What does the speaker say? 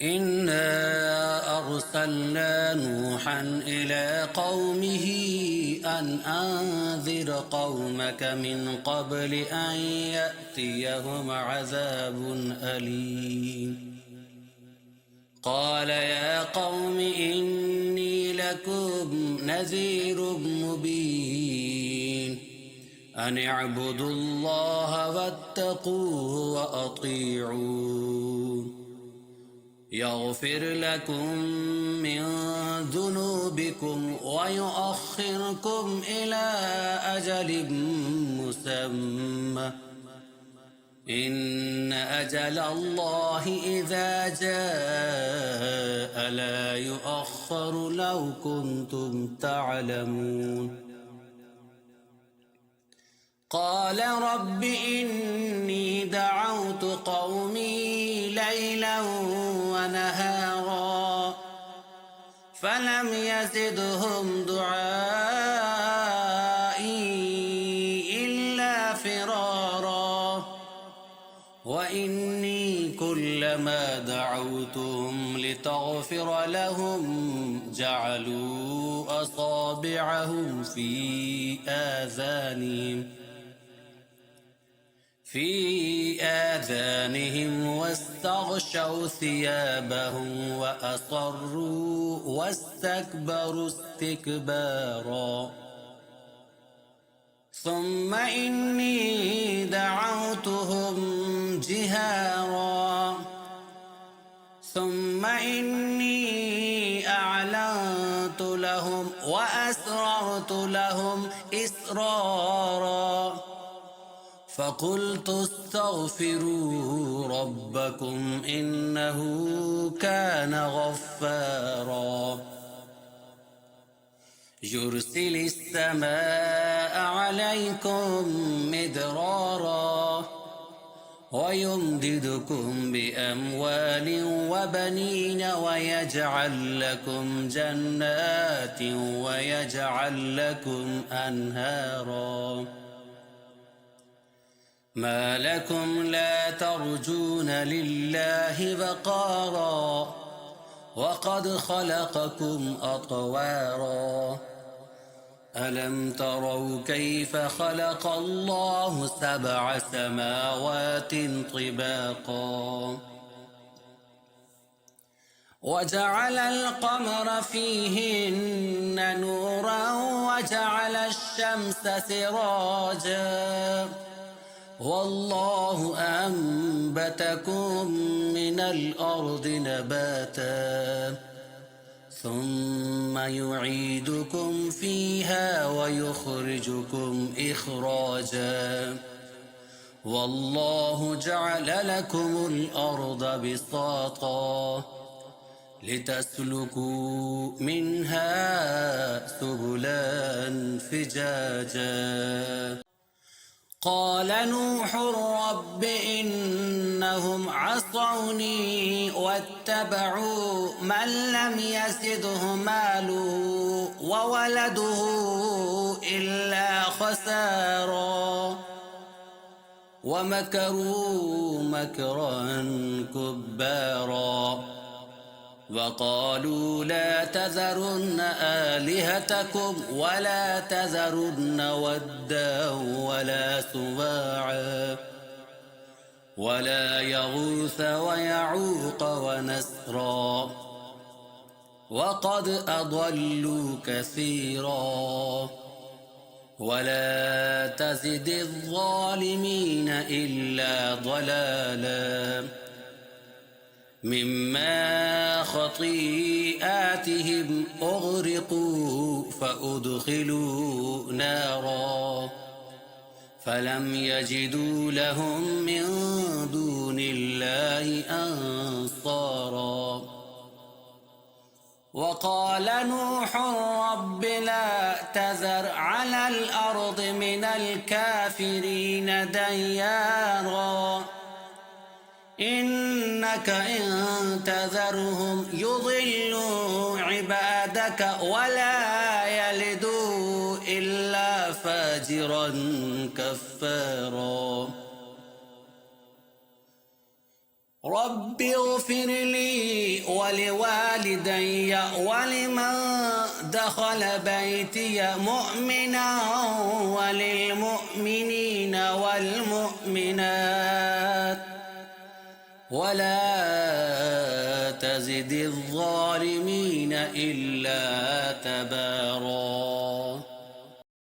إنا أرسلنا نوحا إلى قومه أن أنذر قومك من قبل أن يأتيهم عذاب أليم. قال يا قوم إني لكم نذير مبين أن اعبدوا الله واتقوه وأطيعون يغفر لكم من ذنوبكم ويؤخركم إلى أجل مسمى إن أجل الله إذا جاء لا يؤخر لو كنتم تعلمون. قال رب إني دعوت قومي ليلا ونهارا فلم يزدهم دعائي إلا فرارا وإني كلما دعوتهم لتغفر لهم جعلوا أصابعهم في آذانهم واستغشوا ثيابهم وأصروا واستكبروا استكبارا ثم إني دعوتهم جهارا ثم إني أعلنت لهم وأسررت لهم إسرارا فقلت استغفروا ربكم إنه كان غفارا يرسل السماء عليكم مدرارا ويمددكم بأموال وبنين ويجعل لكم جنات ويجعل لكم أنهارا ما لكم لا ترجون لله وقارا وقد خلقكم أطوارا ألم تروا كيف خلق الله 7 سماوات طباقا وجعل القمر فيهن نورا وجعل الشمس سراجا والله أنبتكم من الأرض نباتا ثم يعيدكم فيها ويخرجكم إخراجا والله جعل لكم الأرض بساطا لتسلكوا منها سبلا فجاجا قال نوح رب إنهم عصوني واتبعوا من لم يزده ماله وولده إلا خسارا ومكروا مكرا كبارا وقالوا لا تذرن آلهتكم ولا تذرن ودا ولا سواعا ولا يغوث ويعوق ونسرا وقد أضلوا كثيرا ولا تزد الظالمين إلا ضلالا مما خطيئاتهم أغرقوا فأدخلوا نارا فلم يجدوا لهم من دون الله أنصارا وقال نوح رب لا تذر على الأرض من الكافرين ديارا إنك إن تذرهم يضلوا عبادك ولا يلدوا إلا فاجرا كفارا رب اغفر لي ولوالدي ولمن دخل بيتي مؤمنا وللمؤمنين والمؤمنات ولا تزد الظالمين إلا تباراً.